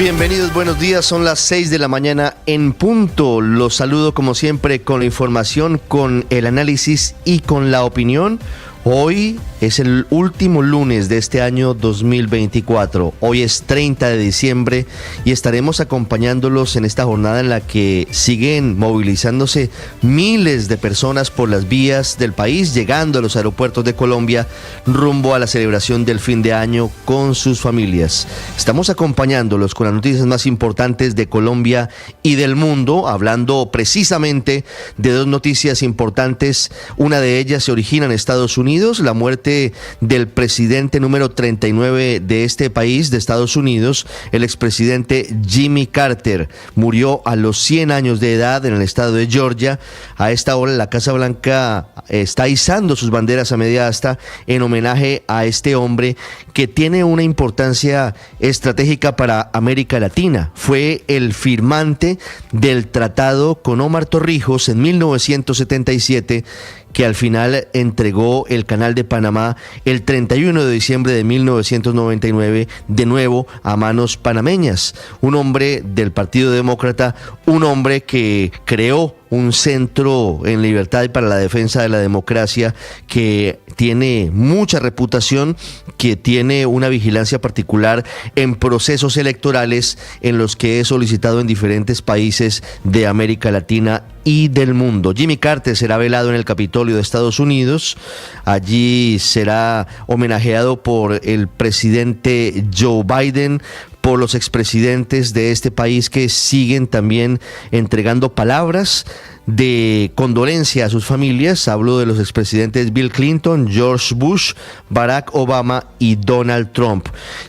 Bienvenidos, buenos días, son las 6 de la mañana en punto. Los saludo como siempre con la información, con el análisis y con la opinión. Hoy es el último lunes de este año 2024. Hoy es 30 de diciembre y estaremos acompañándolos en esta jornada en la que siguen movilizándose miles de personas por las vías del país, llegando a los aeropuertos de Colombia rumbo a la celebración del fin de año con sus familias. Estamos acompañándolos con las noticias más importantes de Colombia y del mundo, hablando precisamente de dos noticias importantes. Una de ellas se origina en Estados Unidos, la muerte del presidente número 39 de este país, de Estados Unidos, el expresidente Jimmy Carter. Murió a los 100 años de edad en el estado de Georgia. A esta hora la Casa Blanca está izando sus banderas a media asta en homenaje a este hombre que tiene una importancia estratégica para América Latina. Fue el firmante del tratado con Omar Torrijos en 1977, que al final entregó el Canal de Panamá el 31 de diciembre de 1999 de nuevo a manos panameñas. Un hombre del Partido Demócrata, un hombre que creó un centro en libertad y para la defensa de la democracia, que tiene mucha reputación, que tiene una vigilancia particular en procesos electorales en los que he solicitado en diferentes países de América Latina y del mundo. Jimmy Carter será velado en el Capitolio de Estados Unidos. Allí será homenajeado por el presidente Joe Biden, por los expresidentes de este país que siguen también entregando palabras de condolencia a sus familias. Hablo de los expresidentes Bill Clinton, George Bush, Barack Obama y Donald Trump.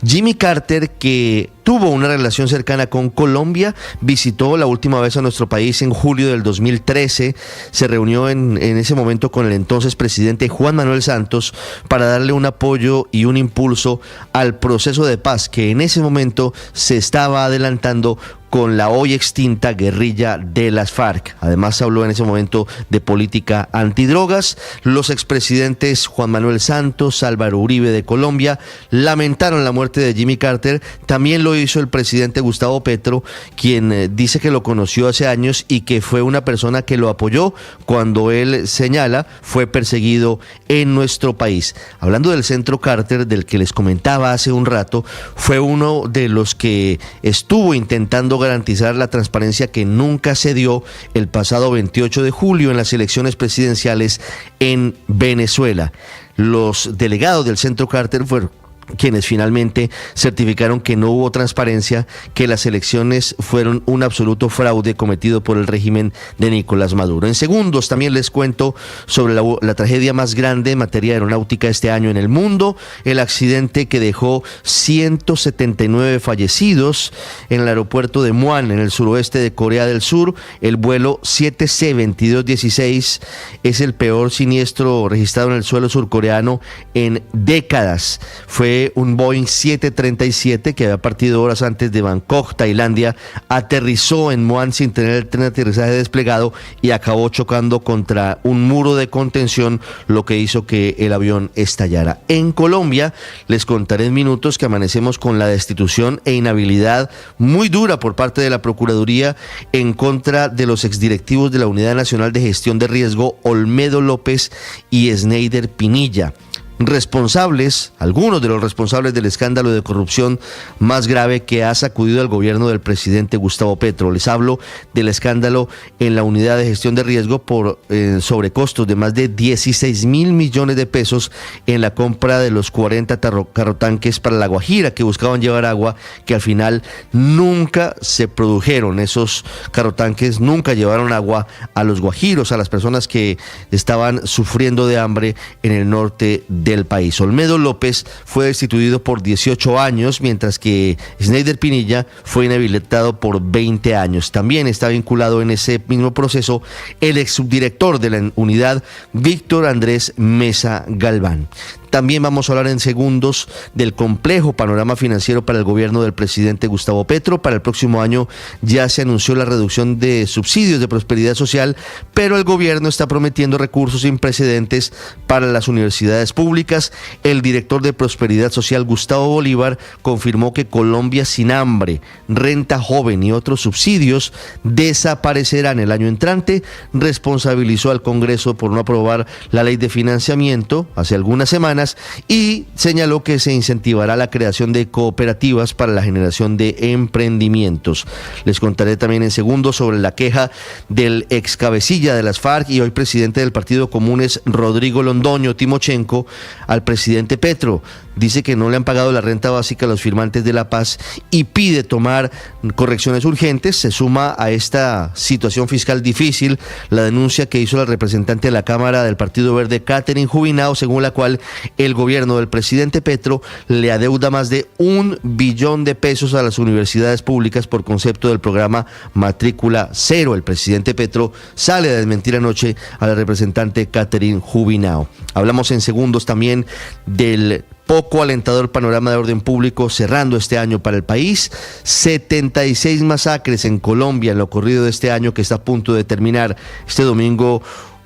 Jimmy Carter, que tuvo una relación cercana con Colombia, visitó la última vez a nuestro país en julio del 2013, se reunió en ese momento con el entonces presidente Juan Manuel Santos para darle un apoyo y un impulso al proceso de paz que en ese momento se estaba adelantando con la hoy extinta guerrilla de las FARC. Además habló en ese momento de política antidrogas. Los expresidentes Juan Manuel Santos, Álvaro Uribe de Colombia lamentaron la muerte de Jimmy Carter. También lo hizo el presidente Gustavo Petro, quien dice que lo conoció hace años y que fue una persona que lo apoyó cuando él señala fue perseguido en nuestro país. Hablando del Centro Carter, del que les comentaba hace un rato, fue uno de los que estuvo intentando garantizar la transparencia que nunca se dio el pasado 28 de julio en las elecciones presidenciales en Venezuela. Los delegados del Centro Carter fueron quienes finalmente certificaron que no hubo transparencia, que las elecciones fueron un absoluto fraude cometido por el régimen de Nicolás Maduro. En segundos también les cuento sobre la tragedia más grande en materia aeronáutica este año en el mundo, el accidente que dejó 179 fallecidos en el aeropuerto de Muan, en el suroeste de Corea del Sur. El vuelo 7C-2216 es el peor siniestro registrado en el suelo surcoreano en décadas. Fue un Boeing 737 que había partido horas antes de Bangkok, Tailandia, aterrizó en Muan sin tener el tren de aterrizaje desplegado y acabó chocando contra un muro de contención, lo que hizo que el avión estallara. En Colombia, les contaré en minutos que amanecemos con la destitución e inhabilidad muy dura por parte de la Procuraduría en contra de los exdirectivos de la Unidad Nacional de Gestión de Riesgo, Olmedo López y Sneider Pinilla. Responsables, algunos de los responsables del escándalo de corrupción más grave que ha sacudido al gobierno del presidente Gustavo Petro. Les hablo del escándalo en la unidad de gestión de riesgo por sobrecostos de más de 16,000 millones de pesos en la compra de los 40 carrotanques para La Guajira que buscaban llevar agua, que al final nunca se produjeron. Esos carrotanques nunca llevaron agua a los guajiros, a las personas que estaban sufriendo de hambre en el norte del país. Olmedo López fue destituido por 18 años, mientras que Sneider Pinilla fue inhabilitado por 20 años. También está vinculado en ese mismo proceso el ex subdirector de la unidad, Víctor Andrés Mesa Galván. También vamos a hablar en segundos del complejo panorama financiero para el gobierno del presidente Gustavo Petro. Para el próximo año ya se anunció la reducción de subsidios de prosperidad social, pero el gobierno está prometiendo recursos sin precedentes para las universidades públicas. El director de Prosperidad Social, Gustavo Bolívar, confirmó que Colombia sin hambre, renta joven y otros subsidios desaparecerán el año entrante. Responsabilizó al Congreso por no aprobar la ley de financiamiento hace algunas semanas y señaló que se incentivará la creación de cooperativas para la generación de emprendimientos. Les contaré también en segundos sobre la queja del ex cabecilla de las FARC y hoy presidente del Partido Comunes, Rodrigo Londoño Timochenko, al presidente Petro. Dice que no le han pagado la renta básica a los firmantes de la paz y pide tomar correcciones urgentes. Se suma a esta situación fiscal difícil la denuncia que hizo la representante de la Cámara del Partido Verde, Catherine Jubinao, según la cual el gobierno del presidente Petro le adeuda más de $1 billón a las universidades públicas por concepto del programa Matrícula Cero. El presidente Petro sale a desmentir anoche a la representante Catherine Jubinao. Hablamos en segundos también del poco alentador panorama de orden público cerrando este año para el país. 76 masacres en Colombia en lo corrido de este año que está a punto de terminar. Este domingo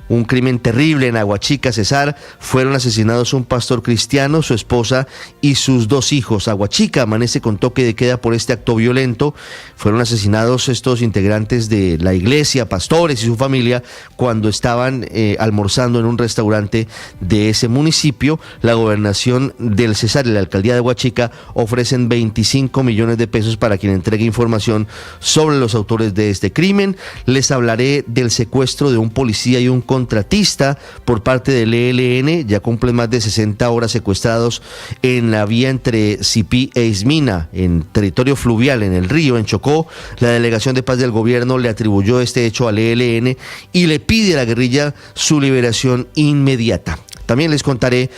un crimen terrible en Aguachica, Cesar. Fueron asesinados un pastor cristiano, su esposa y sus 2 hijos. Aguachica amanece con toque de queda por este acto violento. Fueron asesinados estos integrantes de la iglesia, pastores y su familia, cuando estaban almorzando en un restaurante de ese municipio. La gobernación del Cesar y la alcaldía de Aguachica ofrecen 25 millones de pesos para quien entregue información sobre los autores de este crimen. Les hablaré del secuestro de un policía y un contratista por parte del ELN. Ya cumplen más de 60 horas secuestrados en la vía entre Sipí e Ismina, en territorio fluvial, en el río, en Chocó. La delegación de paz del gobierno le atribuyó este hecho al ELN y le pide a la guerrilla su liberación inmediata. También les contaré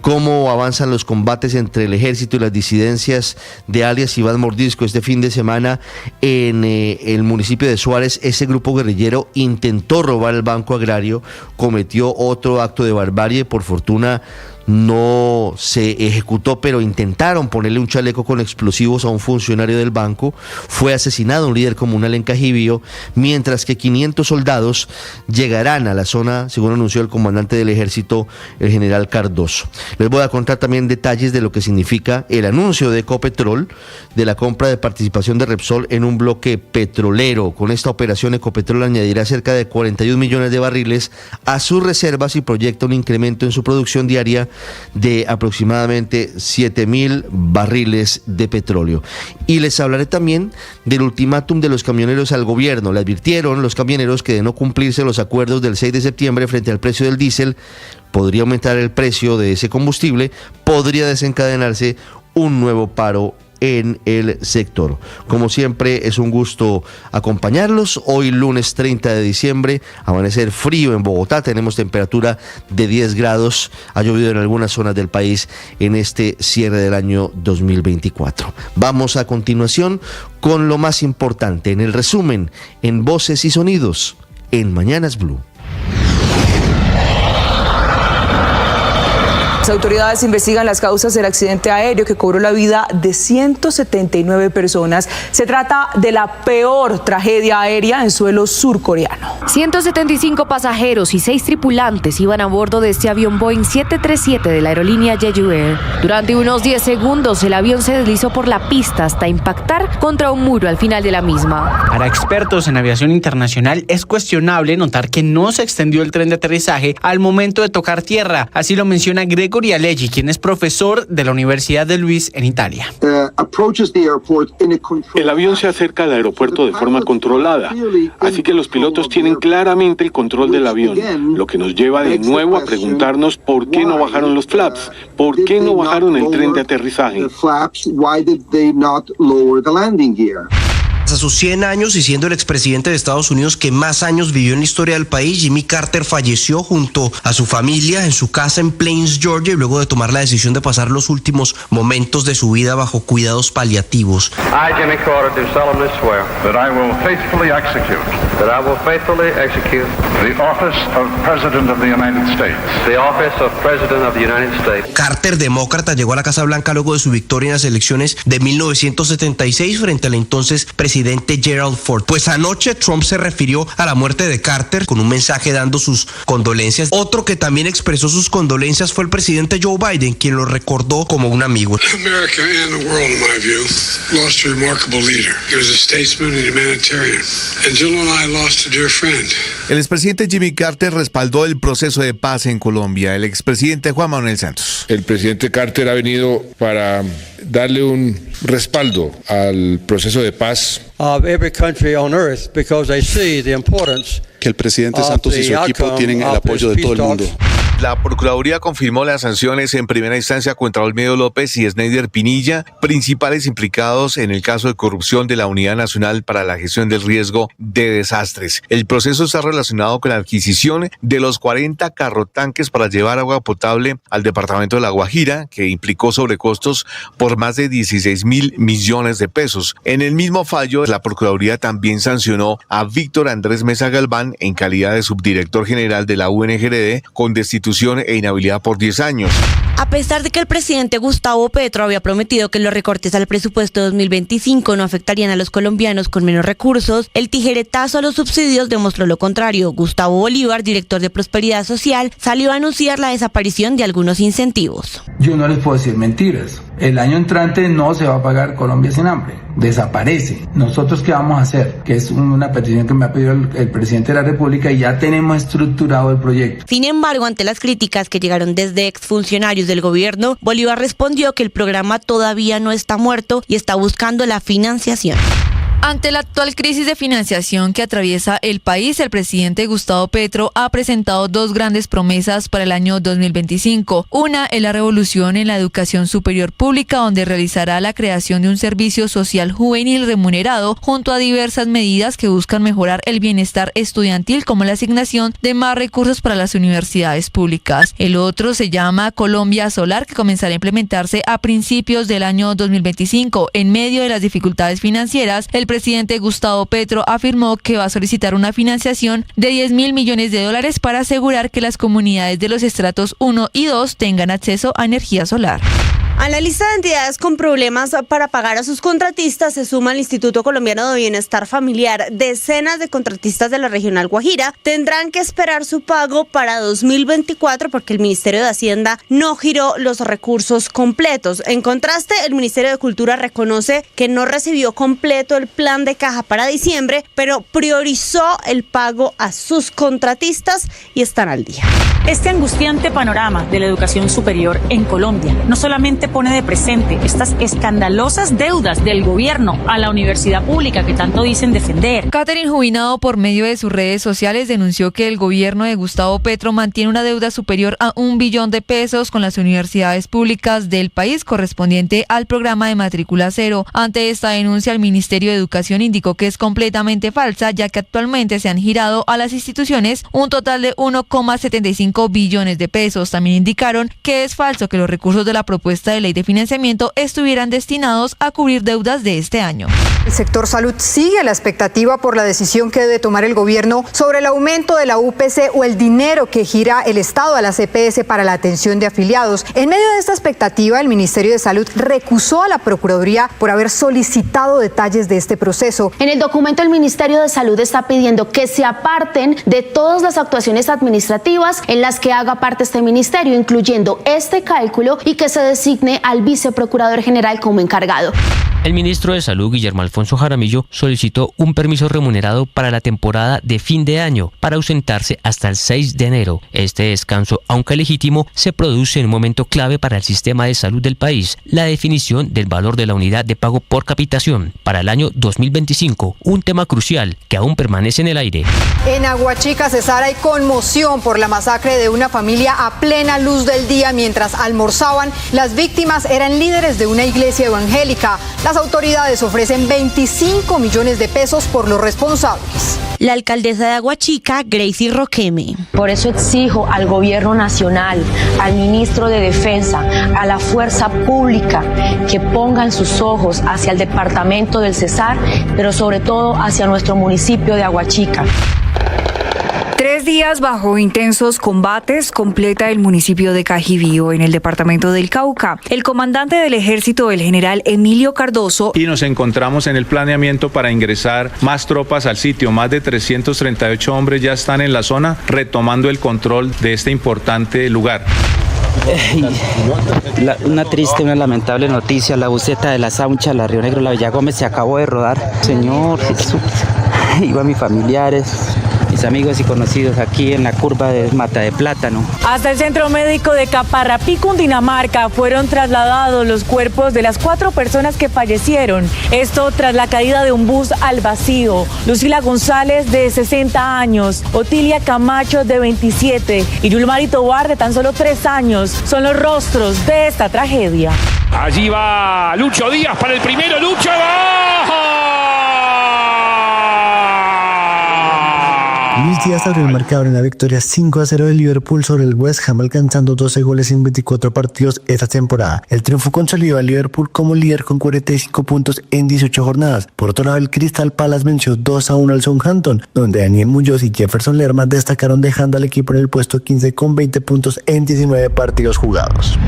cómo avanzan los combates entre el ejército y las disidencias de alias Iván Mordisco. Este fin de semana en el municipio de Suárez, ese grupo guerrillero intentó robar el Banco Agrario, cometió otro acto de barbarie. Por fortuna no se ejecutó, pero intentaron ponerle un chaleco con explosivos a un funcionario del banco. Fue asesinado un líder comunal en Cajibío, mientras que 500 soldados llegarán a la zona, según anunció el comandante del ejército, el general Cardoso. Les voy a contar también detalles de lo que significa el anuncio de Ecopetrol de la compra de participación de Repsol en un bloque petrolero. Con esta operación, Ecopetrol añadirá cerca de 41 millones de barriles a sus reservas y proyecta un incremento en su producción diaria de aproximadamente 7,000 barriles de petróleo. Y les hablaré también del ultimátum de los camioneros al gobierno. Le advirtieron los camioneros que de no cumplirse los acuerdos del 6 de septiembre frente al precio del diésel, podría aumentar el precio de ese combustible, podría desencadenarse un nuevo paro en el sector. Como siempre, es un gusto acompañarlos. Hoy lunes 30 de diciembre, amanecer frío en Bogotá, tenemos temperatura de 10 grados, ha llovido en algunas zonas del país en este cierre del año 2024. Vamos a continuación con lo más importante en el resumen, en Voces y Sonidos, en Mañanas Blue. Las autoridades investigan las causas del accidente aéreo que cobró la vida de 179 personas. Se trata de la peor tragedia aérea en suelo surcoreano. 175 pasajeros y 6 tripulantes iban a bordo de este avión Boeing 737 de la aerolínea Jeju Air. Durante unos 10 segundos el avión se deslizó por la pista hasta impactar contra un muro al final de la misma. Para expertos en aviación internacional es cuestionable notar que no se extendió el tren de aterrizaje al momento de tocar tierra. Así lo menciona Gregory Alleghi, quien es profesor de la Universidad de Luis en Italia. El avión se acerca al aeropuerto de forma controlada, así que los pilotos tienen claramente el control del avión, lo que nos lleva de nuevo a preguntarnos por qué no bajaron los flaps, por qué no bajaron el tren de aterrizaje. A sus 100 años y siendo el expresidente de Estados Unidos que más años vivió en la historia del país, Jimmy Carter falleció junto a su familia en su casa en Plains, Georgia, y luego de tomar la decisión de pasar los últimos momentos de su vida bajo cuidados paliativos. I, Jimmy Carter, do solemnly swear that I will faithfully execute that I will faithfully execute the office of President of the United States. The office of President of the United States. Carter, demócrata, llegó a la Casa Blanca luego de su victoria en las elecciones de 1976 frente al entonces presidente Gerald Ford. Pues anoche Trump se refirió a la muerte de Carter con un mensaje dando sus condolencias. Otro que también expresó sus condolencias fue el presidente Joe Biden, quien lo recordó como un amigo. America and the world, in my view, lost a remarkable leader. He was a statesman and humanitarian. And Jill and I lost a dear friend. El expresidente Jimmy Carter respaldó el proceso de paz en Colombia. El expresidente Juan Manuel Santos. El presidente Carter ha venido para darle un respaldo al proceso de paz. Of every country on earth, because they see the importance. Que el presidente Santos y su equipo tienen el apoyo de todo el mundo. La Procuraduría confirmó las sanciones en primera instancia contra Olmedo López y Sneider Pinilla, principales implicados en el caso de corrupción de la Unidad Nacional para la Gestión del Riesgo de Desastres. El proceso está relacionado con la adquisición de los 40 carrotanques para llevar agua potable al departamento de La Guajira, que implicó sobrecostos por más de 16.000 millones de pesos. En el mismo fallo, la Procuraduría también sancionó a Víctor Andrés Mesa Galván en calidad de subdirector general de la UNGRD con destitución e inhabilidad por 10 años. A pesar de que el presidente Gustavo Petro había prometido que los recortes al presupuesto 2025 no afectarían a los colombianos con menos recursos, el tijeretazo a los subsidios demostró lo contrario. Gustavo Bolívar, director de Prosperidad Social, salió a anunciar la desaparición de algunos incentivos. Yo no les puedo decir mentiras. El año entrante no se va a pagar Colombia sin hambre. Desaparece. ¿Nosotros qué vamos a hacer? Que es una petición que me ha pedido el presidente de la República y ya tenemos estructurado el proyecto. Sin embargo, ante las críticas que llegaron desde exfuncionarios del gobierno, Bolívar respondió que el programa todavía no está muerto y está buscando la financiación. Ante la actual crisis de financiación que atraviesa el país, el presidente Gustavo Petro ha presentado dos grandes promesas para el año 2025. Una es la revolución en la educación superior pública, donde realizará la creación de un servicio social juvenil remunerado, junto a diversas medidas que buscan mejorar el bienestar estudiantil, como la asignación de más recursos para las universidades públicas. El otro se llama Colombia Solar, que comenzará a implementarse a principios del año 2025. En medio de las dificultades financieras, el presidente Gustavo Petro afirmó que va a solicitar una financiación de $10.000 millones para asegurar que las comunidades de los estratos 1 y 2 tengan acceso a energía solar. A la lista de entidades con problemas para pagar a sus contratistas se suma el Instituto Colombiano de Bienestar Familiar. Decenas de contratistas de la Regional Guajira tendrán que esperar su pago para 2024 porque el Ministerio de Hacienda no giró los recursos completos. En contraste, el Ministerio de Cultura reconoce que no recibió completo el plan de caja para diciembre, pero priorizó el pago a sus contratistas y están al día. Este angustiante panorama de la educación superior en Colombia no solamente pone de presente estas escandalosas deudas del gobierno a la universidad pública que tanto dicen defender. Catherine Jubinado, por medio de sus redes sociales, denunció que el gobierno de Gustavo Petro mantiene una deuda superior a $1 billón con las universidades públicas del país, correspondiente al programa de matrícula cero. Ante esta denuncia, el Ministerio de Educación indicó que es completamente falsa, ya que actualmente se han girado a las instituciones un total de $1,75 billones. También indicaron que es falso que los recursos de la propuesta de ley de financiamiento estuvieran destinados a cubrir deudas de este año. El sector salud sigue a la expectativa por la decisión que debe tomar el gobierno sobre el aumento de la UPC o el dinero que gira el Estado a la CPS para la atención de afiliados. En medio de esta expectativa, el Ministerio de Salud recusó a la Procuraduría por haber solicitado detalles de este proceso. En el documento, el Ministerio de Salud está pidiendo que se aparten de todas las actuaciones administrativas en las que haga parte este ministerio, incluyendo este cálculo, y que se designe al viceprocurador general como encargado. El ministro de Salud, Guillermo Alfonso Jaramillo, solicitó un permiso remunerado para la temporada de fin de año para ausentarse hasta el 6 de enero. Este descanso, aunque legítimo, se produce en un momento clave para el sistema de salud del país: la definición del valor de la unidad de pago por capitación para el año 2025, un tema crucial que aún permanece en el aire. En Aguachica, Cesar, hay conmoción por la masacre de una familia a plena luz del día mientras almorzaban. Las víctimas eran líderes de una iglesia evangélica. Las autoridades ofrecen $25 millones por los responsables. la alcaldesa de Aguachica, Gracie Roqueme. Por eso exijo al gobierno nacional, al ministro de Defensa, a la fuerza pública que pongan sus ojos hacia el departamento del Cesar, pero sobre todo hacia nuestro municipio de Aguachica. 3 días bajo intensos combates completa el municipio de Cajibío, en el departamento del Cauca. El comandante del ejército, el general Emilio Cardoso. Y nos encontramos en el planeamiento para ingresar más tropas al sitio. Más de 338 hombres ya están en la zona retomando el control de este importante lugar. Una triste, una lamentable noticia. La buseta de la Sauncha, la Río Negro, la Villa Gómez se acabó de rodar. Señor Jesús, iban mis familiares, mis amigos y conocidos aquí en la curva de Mata de Plátano. Hasta el centro médico de Caparrapí, Cundinamarca, fueron trasladados los cuerpos de las 4 personas que fallecieron. Esto tras la caída de un bus al vacío. Lucila González, de 60 años, Otilia Camacho, de 27, y Yulmari Tobar, de tan solo 3 años, son los rostros de esta tragedia. Allí va Lucho Díaz para el primero. ¡Lucho! Luis Díaz abrió el marcador en la victoria 5-0 del Liverpool sobre el West Ham, alcanzando 12 goles en 24 partidos esta temporada. El triunfo consolidó al Liverpool como líder con 45 puntos en 18 jornadas. Por otro lado, el Crystal Palace venció 2-1 al Southampton, donde Daniel Muñoz y Jefferson Lerma destacaron, dejando al equipo en el puesto 15 con 20 puntos en 19 partidos jugados.